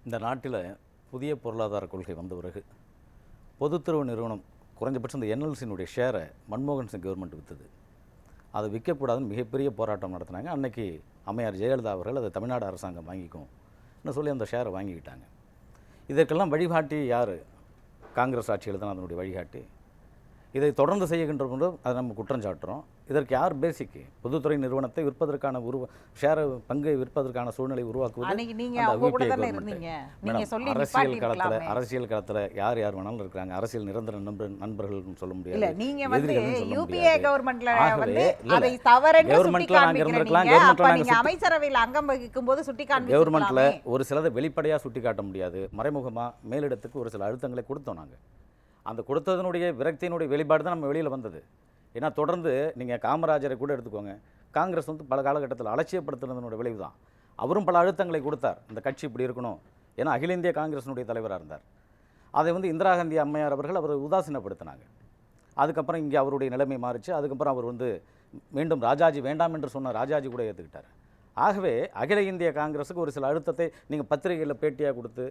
இந்த நாட்டில் புதிய பொருளாதார கொள்கை வந்த பிறகு பொதுத்துறவு நிறுவனம் குறைஞ்சபட்சம் இந்த என்எல்சியினுடைய ஷேரை மன்மோகன் சிங் கவர்மெண்ட் விற்றுது. அதை விற்கக்கூடாதுன்னு மிகப்பெரிய போராட்டம் நடத்தினாங்க. அன்னைக்கு அம்மையார் ஜெயலலிதா அவர்கள் அதை தமிழ்நாடு அரசாங்கம் வாங்கிக்கும் சொல்லி அந்த ஷேரை வாங்கிக்கிட்டாங்க. இதற்கெல்லாம் வழிகாட்டி யார்? காங்கிரஸ் ஆட்சியில் தான் அதனுடைய வழிகாட்டி. இதை தொடர்ந்து செய்கின்ற போது அதை நம்ம குற்றம் சாட்டுறோம். இதற்கு யார் பேசிக்கு? பொதுத்துறை நிறுவனத்தை விற்பதற்கான ஷேரை பங்கை விற்பதற்கான சூழ்நிலை உருவாக்குவது அரசியல் களத்தில் யார் யார் வேணாலும் இருக்கிறாங்க. அரசியல் நிரந்தர நண்பர்கள் சொல்ல முடியாது. கவர்மெண்ட்ல ஒரு சிலதை வெளிப்படையாக சுட்டி காட்ட முடியாது. மறைமுகமாக மேலிடத்துக்கு ஒரு சில அழுத்தங்களை கொடுத்தோம். நாங்கள் அந்த கொடுத்ததனுடைய விரக்தியினுடைய வெளிப்பாடு தான் நம்ம வெளியில் வந்தது. ஏன்னா தொடர்ந்து நீங்கள் காமராஜரை கூட எடுத்துக்கோங்க. காங்கிரஸ் பல காலகட்டத்தில் அலட்சியப்படுத்துனதனுடைய விளைவு தான். அவரும் பல அழுத்தங்களை கொடுத்தார். இந்த கட்சி இப்படி இருக்கணும். ஏன்னா அகில இந்திய காங்கிரஸினுடைய தலைவராக இருந்தார். அதை இந்திரா காந்தி அம்மையார் அவர்கள் அவர் உதாசீனப்படுத்தினாங்க. அதுக்கப்புறம் இங்கே அவருடைய நிலைமை மாறிச்சு. அதுக்கப்புறம் அவர் மீண்டும் ராஜாஜி வேண்டாம் என்று சொன்ன ராஜாஜி கூட ஏற்றுக்கிட்டார். ஆகவே அகில இந்திய காங்கிரஸுக்கு ஒரு சில அழுத்தத்தை நீங்கள் பத்திரிகையில் பேட்டியாக கொடுத்து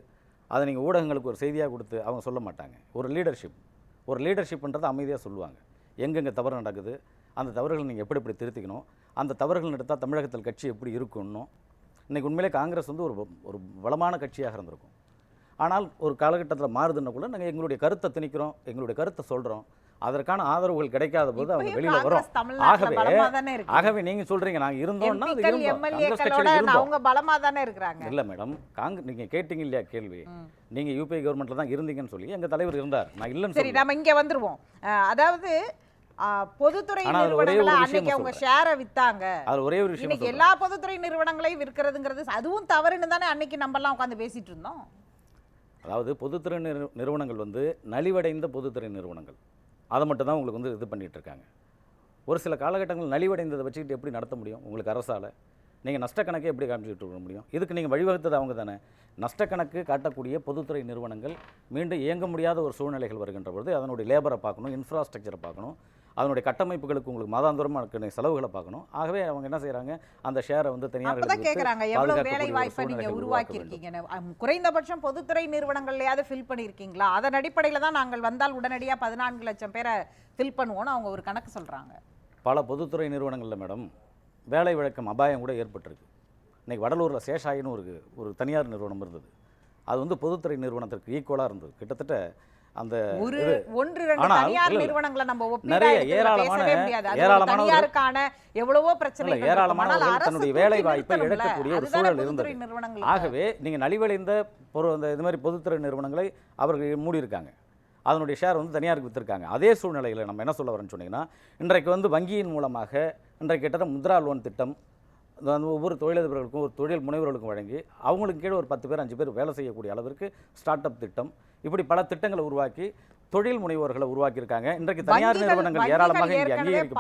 அதை நீங்கள் ஊடகங்களுக்கு ஒரு செய்தியாக கொடுத்து அவங்க சொல்ல மாட்டாங்க. ஒரு லீடர்ஷிப்ன்றதை அமைதியாக சொல்லுவாங்க. எங்கெங்கே தவறு நடக்குது, அந்த தவறுகளை நீங்கள் எப்படி திருத்திக்கணும், அந்த தவறுகள் எடுத்தால் தமிழகத்தில் கட்சி எப்படி இருக்கணும். இன்றைக்கி உண்மையிலே காங்கிரஸ் ஒரு பலமான கட்சியாக இருந்திருக்கும். ஆனால் ஒரு காலகட்டத்தில் மாறுதுன்னா கூட நாங்கள் எங்களுடைய கருத்தை திணிக்கிறோம், எங்களுடைய கருத்தை சொல்கிறோம். அதற்கான ஆதரவுகள் கிடைக்காத போது அவங்க வெளியில் வரும். ஆகவே நீங்க சொல்றீங்க நாங்க இருந்தோம்னா இல்ல மேடம், நீங்க கேட்டீங்க இல்லையா கேள்வி, நீங்க யூபிஏ கவர்மெண்ட்ல தான் இருந்தீங்கன்னு சொல்லி எங்க தலைவர் இருந்தார். நான் இல்லன்னு சரி, நம்ம இங்க வந்துருவோம். அதாவது பொதுத்துறை நிறுவனங்களை அன்னைக்கு அவங்க ஷேரை வித்தாங்க. அது ஒரே ஒரு விஷயம். இன்னைக்கு எல்லா பொதுத்துறை நிறுவனங்களையும் விற்கிறதுங்கிறது அதுவும் தவறுன்னு தானே அன்னைக்கு நம்ம எல்லாம் உட்கார்ந்து பேசிட்டு இருந்தோம். அதாவது பொதுத்துறை நிறுவனங்கள் நலிவடைந்த பொதுத்துறை நிறுவனங்கள் அதை மட்டும் தான் உங்களுக்கு இது பண்ணிகிட்டு இருக்காங்க. ஒரு சில காலகட்டங்கள் நலிவடைந்ததை வச்சுக்கிட்டு எப்படி நடத்த முடியும்? உங்களுக்கு அரசால் நீங்கள் நஷ்டக்கணக்கை எப்படி காமிச்சிட்டு இருக்க முடியும்? இதுக்கு நீங்கள் வழிவகுத்தது அவங்க தானே. நஷ்டக்கணக்கு காட்டக்கூடிய பொதுத்துறை நிறுவனங்கள் மீண்டும் இயங்க முடியாத ஒரு சூழ்நிலைகள் வருகின்ற பொழுது அதனுடைய லேபரை பார்க்கணும், இன்ஃப்ராஸ்ட்ரக்சரை பார்க்கணும், அதனுடைய கட்டமைப்புகளுக்கு உங்களுக்கு மாதாந்தோரமாக செலவுகளை பார்க்கணும். ஆகவே அவங்க என்ன செய்கிறாங்க, அந்த ஷேரை தனியார் கேட்குறாங்க. எவ்வளோ வேலை வாய்ப்பை நீங்கள் உருவாக்கியிருக்கீங்க, குறைந்தபட்சம் பொதுத்துறை நிறுவனங்கள்லையாவது ஃபில் பண்ணியிருக்கீங்களா? அதன் அடிப்படையில் தான் நாங்கள் வந்தால் உடனடியாக 14 லட்சம் பேரை ஃபில் பண்ணுவோன்னு அவங்க ஒரு கணக்கு சொல்கிறாங்க. பல பொதுத்துறை நிறுவனங்களில் மேடம் வேலை வழக்கம் அபாயம் கூட ஏற்பட்டிருக்கு. இன்றைக்கி வடலூரில் சேஷாயின்னு ஒரு தனியார் நிறுவனம் இருந்தது. அது பொதுத்துறை நிறுவனத்திற்கு ஈக்குவலாக இருந்தது. கிட்டத்தட்ட அந்த தன்னுடைய வேலை வாய்ப்பை இழக்கக்கூடிய ஒரு சூழல் இருந்தது. ஆகவே நீங்க நலிவடைந்த இது மாதிரி பொதுத்துறை நிறுவனங்களை அவர்கள் மூடியிருக்காங்க. அதனுடைய ஷேர் தனியாருக்கு வித்திருக்காங்க. அதே சூழ்நிலையில் நம்ம என்ன சொல்ல வரேன்னு சொன்னீங்கன்னா, இன்றைக்கு வங்கியின் மூலமாக இன்றைக்கு கிட்ட முத்ரா லோன் திட்டம் ஒவ்வொரு தொழிலதிபர்களுக்கும் ஒரு தொழில் முனைவர்களுக்கும் வழங்கி அவங்களுக்கு கீழே ஒரு 10 பேர் 5 பேர் வேலை செய்யக்கூடிய அளவிற்கு ஸ்டார்ட் அப் திட்டம், இப்படி பல திட்டங்களை உருவாக்கி தொழில் முனைவோர்களை உருவாக்கியிருக்காங்க. இன்றைக்கு தனியார் நிறுவனங்கள் ஏராளமாக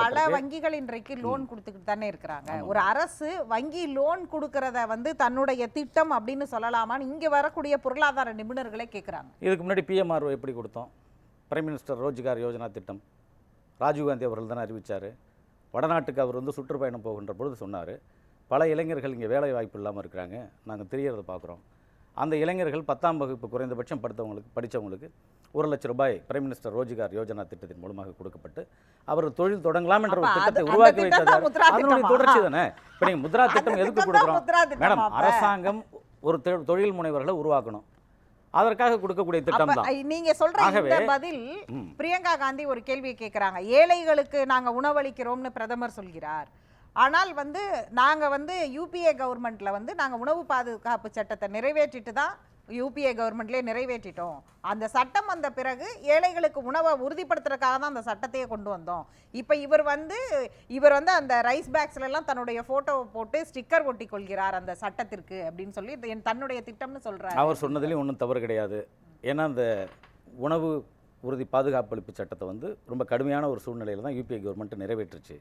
பல வங்கிகள் இன்றைக்கு லோன் கொடுத்துக்கிட்டு தானே இருக்கிறாங்க. ஒரு அரசு வங்கி லோன் கொடுக்கறத தன்னுடைய திட்டம் அப்படின்னு சொல்லலாமான்னு இங்கே வரக்கூடிய பொருளாதார நிபுணர்களே கேட்குறாங்க. இதுக்கு முன்னாடி PMRO எப்படி கொடுத்தோம்? பிரைம் மினிஸ்டர் ரோஜ்கார் யோஜனா திட்டம் ராஜீவ்காந்தி அவர்கள் தானே அறிவித்தார். வடநாட்டுக்கு அவர் சுற்றுப்பயணம் போகின்ற பொழுது சொன்னார், பல இளைஞர்கள் இங்கே வேலை வாய்ப்பு இல்லாமல் இருக்கிறாங்க, நாங்கள் தெரியறதை பார்க்குறோம். அந்த இளைஞர்கள் 10ஆம் வகுப்பு குறைந்தபட்சம் படித்தவங்களுக்கு 1 லட்சம் ரூபாய் பிரைம் மினிஸ்டர் ரோஜ்கார் யோஜனா திட்டத்தின் மூலமாக கொடுக்கப்பட்டு அவர் தொழில் தொடங்கலாம் என்ற ஒரு திட்டத்தை உருவாக்கி வைத்தது. அதனுடைய தொடர்ச்சி தானே. இப்போ நீங்கள் முத்ரா திட்டம் எதுக்கு கொடுக்குறோம் மேடம்? அரசாங்கம் ஒரு தொழில் முனைவர்களை உருவாக்கணும், அதற்காக கொடுக்கக்கூடிய திட்டம் தான். நீங்க சொல்ற இந்த பதில் பிரியங்கா காந்தி ஒரு கேள்வியை கேட்கறாங்க. ஏழைகளுக்கு நாங்க உணவளிக்கிறோம்னு பிரதமர் சொல்கிறார். ஆனால் நாங்க யூபிஏ கவர்மெண்ட்ல நாங்க உணவு பாதுகாப்பு சட்டத்தை நிறைவேற்றிட்டு தான் யூபிஏ கவர்மெண்ட்லேயே நிறைவேற்றிட்டோம். அந்த சட்டம் வந்த பிறகு ஏழைகளுக்கு உணவை உறுதிப்படுத்துறதுக்காக தான் அந்த சட்டத்தையே கொண்டு வந்தோம். இப்போ இவர் அந்த ரைஸ் பேக்ஸ்ல எல்லாம் தன்னுடைய போட்டோவை போட்டு ஸ்டிக்கர் ஒட்டி கொள்கிறார் அந்த சட்டத்திற்கு அப்படின்னு சொல்லி தன்னுடைய திட்டம்னு சொல்றாரு. அவர் சொன்னதுலேயும் ஒன்றும் தவறு கிடையாது. ஏன்னா அந்த உணவு உறுதி பாதுகாப்பளிப்பு சட்டத்தை ரொம்ப கடுமையான ஒரு சூழ்நிலையில் தான் யூபிஏ கவர்மெண்ட் நிறைவேற்றுச்சு.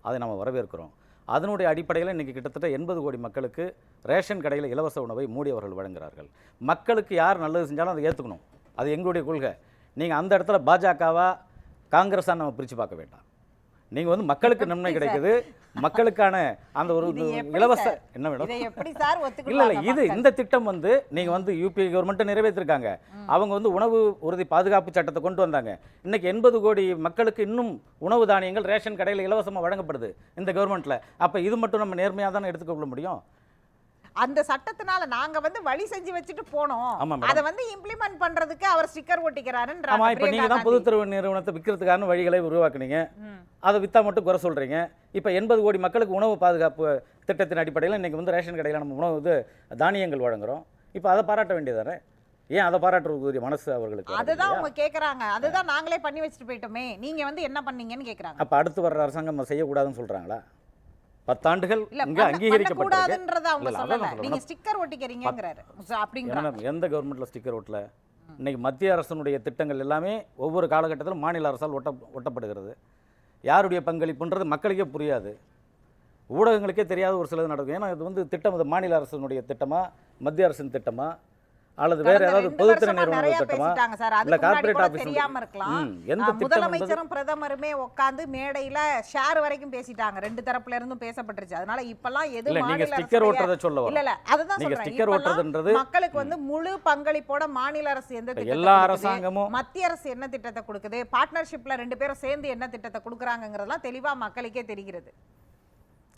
அதை நம்ம வரவேற்கிறோம். அதனுடைய அடிப்படையில் இன்றைக்கி கிட்டத்தட்ட 80 கோடி மக்களுக்கு ரேஷன் கடையில் இலவச உணவை மோடி அவர்கள் வழங்குகிறார்கள். மக்களுக்கு யார் நல்லது செஞ்சாலும் அதை ஏற்றுக்கணும், அது எங்களுடைய கொள்கை. நீங்கள் அந்த இடத்துல பாஜகவா காங்கிரஸாக நம்ம பிரித்து பார்க்க வேண்டாம். நீங்கள் மக்களுக்கு நன்மை கிடைக்குது, மக்களுக்கான அந்த ஒரு இது எப்படி இலவச சார்? என்ன மேடம் இதை எப்படி சார் இல்ல ஒத்துக்குவாங்க இது மக்கள்? இந்த திட்டம் வந்து நீங்க வந்து யூபிஏ கவர்மெண்ட் நிறைவேற்றிருக்காங்க. அவங்க வந்து உணவு உறுதி பாதுகாப்பு சட்டத்தை கொண்டு வந்தாங்க. இன்னைக்கு 80 கோடி மக்களுக்கு இன்னும் உணவு தானியங்கள் ரேஷன் கடையில் இலவசமா வழங்கப்படுது இந்த கவர்மெண்ட்ல. அப்ப இது மட்டும் நம்ம நேர்மையா தானே எடுத்துக்கொள்ள முடியும். அந்த சட்டத்தினால நாங்க வந்து வழி செஞ்சு வச்சுட்டு போனோம். ஆமா மேடம். அதை வந்து இம்ப்ளிமெண்ட் பண்றதுக்கு அவர் ஸ்டிக்கர் ஒட்டிக்கிறாருன்ற ஆமா இப்ப நீங்க தான் பொதுத்துறை நிறுவனத்தை விற்கிறதுக்கான வழிகளை உருவாக்குனீங்க. அதை வித்தா மட்டும் குறை சொல்றீங்க. இப்ப 80 கோடி மக்களுக்கு உணவு பாதுகாப்பு திட்டத்தின் அடிப்படையில் இன்னைக்கு வந்து ரேஷன் கடையில் நம்ம உணவு இது தானியங்கள் வழங்குறோம். இப்ப அதை பாராட்ட வேண்டியதானே? ஏன் அதை பாராட்டுறதுக்குரிய மனசு அவர்களுக்கு அதுதான் அவங்க கேக்குறாங்க. அதுதான் நாங்களே பண்ணி வச்சுட்டு போயிட்டோமே, நீங்க வந்து என்ன பண்ணீங்கன்னு கேக்குறாங்க. அப்ப அடுத்து வர்ற அரசாங்கம் அதை செய்யக்கூடாதுன்னு சொல்றாங்களா? 10 ஆண்டுகள் இல்ல இங்க அங்கீகரிக்கப்பட்டிருக்கு. கூடாதுன்றத அவங்க இல்ல, அதான் சொல்லல. சொல்றேன். நீங்க ஸ்டிக்கர் ஒட்டிக்கிறீங்கங்கறாரு அப்படிங்கறாங்க. ஏன்னா எந்த கவர்மெண்ட்ல ஸ்டிக்கர் ஒட்டல? இன்னைக்கு மத்திய அரசினுடைய திட்டங்கள் எல்லாமே ஒவ்வொரு காலகட்டத்திலும் மாநில அரசால் ஒட்டப்படுகிறது. யாருடைய பங்களிப்புன்றது மக்களுக்கே புரியாது, ஊடகங்களுக்கே தெரியாத ஒரு சிலது நடக்கும். ஏன்னா இது வந்து திட்டம் அது மாநில அரசினுடைய திட்டமா மத்திய அரசின் திட்டமா அல்லது வேற ஏதாவது பொதுத்துறை நிறுவன திட்டமா இல்ல கார்ப்பரேட் ஆபீஸ் தெரியாம இருக்கலாம். எந்த திட்டம் என்பது முதலமைச்சரும் பிரதமருமே உட்கார்ந்து மேடையில ஷேர் வரைக்கும் பேசிட்டாங்க. ரெண்டு தரப்புல இருந்தும் பேசப்பட்டுருச்சு. அதனால இப்பெல்லாம் எது இல்ல நீங்க மாநில ஸ்டிக்கர் அரசுடைய- ஓட்டுறத சொல்ல இல்ல வரோம். இல்ல அதுதான் நீங்க சொல்றேன். ஸ்டிக்கர் இப்பெல்லாம் ஓட்டுறதுன்றது மக்களுக்கு வந்து முழு பங்களிப்போட மாநில அரசு எந்த திட்டத்தை எல்லா கொடுக்குது, அரசாங்கமும் மத்திய அரசு என்ன திட்டத்தை கொடுக்குது, பார்ட்னர்ஷிப்ல ரெண்டு பேரும் சேர்ந்து என்ன திட்டத்தை கொடுக்குறாங்கங்கறதெல்லாம் தெளிவா மக்களுக்கே தெரிகிறது.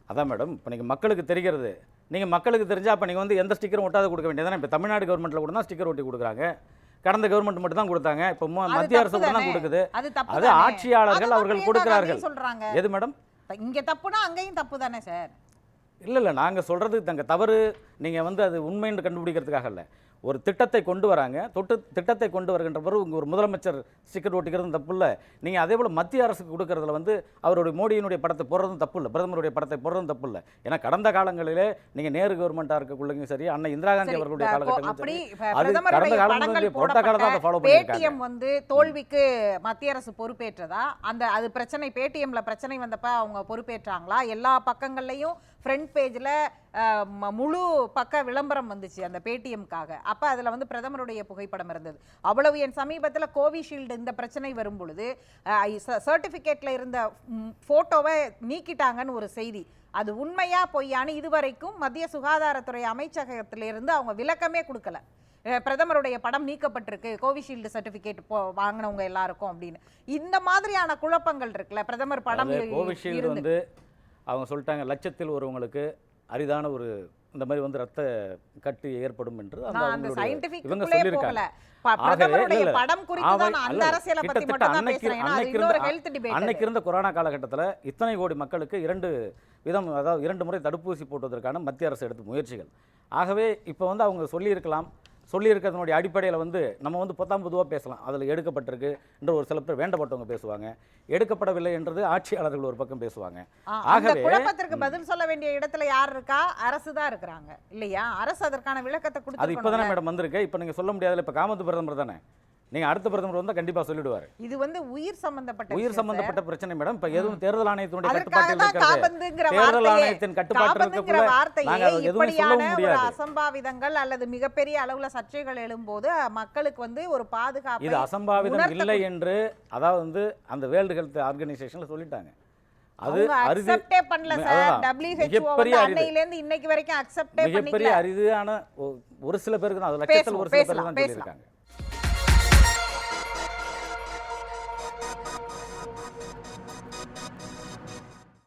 அதான் மேடம் இப்போ நீங்கள் மக்களுக்கு தெரிகிறது. நீங்கள் மக்களுக்கு தெரிஞ்சா அப்போ நீங்கள் வந்து எந்த ஸ்டிக்கரும் ஒட்டாத கொடுக்க வேண்டியதானே? இப்போ தமிழ்நாடு கவர்மெண்ட்டில் கூட தான் ஸ்டிக்கர் ஒட்டி கொடுக்குறாங்க. கடந்த கவர்மெண்ட் மட்டும் தான் கொடுத்தாங்க. இப்போ மத்திய அரசு கூட தான் கொடுக்குது. அது தப்பு அது தானே? ஆட்சியாளர்கள் அதுதான் அவர்கள் பிரியங்கா கொடுக்கிறார்கள். காந்தி சொல்றாங்க. எது மேடம்? இங்க தப்புனா அங்கேயும் தப்பு தானே சார்? இல்லை நாங்கள் சொல்கிறது தங்க தவறு நீங்கள் வந்து அது உண்மைன்னு கண்டுபிடிக்கிறதுக்காக இல்லை. ஒரு திட்டத்தை கொண்டு வராங்க. திட்டத்தை கொண்டு வருகின்ற பிறகு உங்கள் ஒரு முதலமைச்சர் ஸ்டிக்கர் ஒட்டிக்கிறது தப்பு இல்லை. நீங்கள் அதே போல் மத்திய அரசுக்கு கொடுக்கறதுல வந்து அவருடைய மோடியினுடைய படத்தை போடுறதும் தப்பு இல்லை, பிரதமருடைய படத்தை போடுறதும் தப்பு இல்லை. ஏன்னா கடந்த காலங்களிலே நீங்கள் நேரு கவர்மெண்ட்டாக இருக்கக்குள்ளேயும் சரி, அண்ணா இந்திரா காந்தி சரி, அவர்களுடைய காலகட்டங்களும் அப்படி சரி, இப்ப அது பிரதமருடைய கடந்த காலம் படங்கள் வந்து புரோட்டா காலம் தான் அதை ஃபாலோ போடப்பட்ட பண்ணியிருக்காங்க. பேடிஎம் வந்து தோல்விக்கு மத்திய அரசு பொறுப்பேற்றதா? அது பிரச்சனை, பேடிஎம்ல பிரச்சனை வந்தப்ப அவங்க பொறுப்பேற்றாங்களா? எல்லா பக்கங்கள்லயும் ஃப்ரண்ட் பேஜ்ல முழு பக்க விளம்பரம் வந்துச்சு அந்த பேடிஎம்காக. அப்ப அதுல வந்து பிரதமருடைய புகைப்படம் இருந்தது. அவ்வளவு என் சமீபத்துல கோவிஷீல்டு இந்த பிரச்சனை வரும் பொழுது சர்டிபிகேட்ல இருந்த போட்டோவை நீக்கிட்டாங்கன்னு ஒரு செய்தி. அது உண்மையா பொய்யான்னு இதுவரைக்கும் மத்திய சுகாதாரத்துறை அமைச்சகத்திலிருந்து அவங்க விளக்கமே கொடுக்கல. பிரதமருடைய படம் நீக்கப்பட்டிருக்கு கோவிஷீல்டு சர்டிபிகேட் வாங்கினவங்க எல்லாருக்கும் அப்படின்னு. இந்த மாதிரியான குழப்பங்கள் இருக்குல்ல, பிரதமர் படம் கோவிஷீல்டு வந்து அவங்க சொல்லிட்டாங்க லட்சத்தில் ஒருவங்களுக்கு அரிதான ஒரு இந்த மாதிரி வந்து ரத்த கட்டு ஏற்படும் என்று இவங்க சொல்லியிருக்காங்க. அன்னைக்கு இருந்த கொரோனா காலகட்டத்தில் இத்தனை கோடி மக்களுக்கு 2 முறை தடுப்பூசி போட்டுவதற்கான மத்திய அரசு எடுத்த முயற்சிகள். ஆகவே இப்போ வந்து அவங்க சொல்லியிருக்கிறதுனுடைய அடிப்படையில் வந்து நம்ம வந்து பொதுவாக பேசலாம். அதில் எடுக்கப்பட்டிருக்கு என்று ஒரு சில பேர் வேண்டப்பட்டவங்க பேசுவாங்க, எடுக்கப்படவில்லை என்றது ஆட்சியாளர்கள் ஒரு பக்கம் பேசுவாங்க. ஆகவே குழப்பத்திற்கு பதில் சொல்ல வேண்டிய இடத்துல யார் இருக்கா? அரசு தான் இருக்கிறாங்க இல்லையா? அரசு அதற்கான விளக்கத்தை கொடுத்து அது இப்போதானே மேடம் வந்திருக்கு. இப்போ நீங்கள் சொல்ல முடியாதுல்ல. இப்போ காமத்து பிரதமர் தானே, நீங்க அடுத்த பிரதமர் வந்தா கண்டிப்பா சொல்லிடுவாரு. இது வந்து உயிர் சம்பந்தப்பட்ட பிரச்சனை மேடம். இப்ப எதுவும் தேர்தல் ஆணையத்தினுடைய கட்டுப்பாட்டில் இருக்கிறது. தேர்தல் ஆணையத்தின் கட்டுப்பாட்டில் இருக்கக்குள்ள நாங்க எதுவும் சொல்ல முடியாது. அசம்பாவிதங்கள் அல்லது மிகப்பெரிய அளவுல சர்ச்சைகள் எழும்போது மக்களுக்கு வந்து ஒரு பாதுகாப்பு, இது அசம்பாவிதம் இல்லை என்று அதாவது வந்து அந்த வேர்ல்டு ஹெல்த் ஆர்கனைசேஷன்ல சொல்லிட்டாங்க. அது அக்செப்டே பண்ணல சார். WHO அன்னையில இருந்து இன்னைக்கு வரைக்கும் அக்செப்டே பண்ணிக்கல. மிகப்பெரிய அரிதான ஒரு சில பேருக்கு தான், அது லட்சத்தில் ஒரு சில பேருக்கு தான் சொல்லியிருக்காங்க.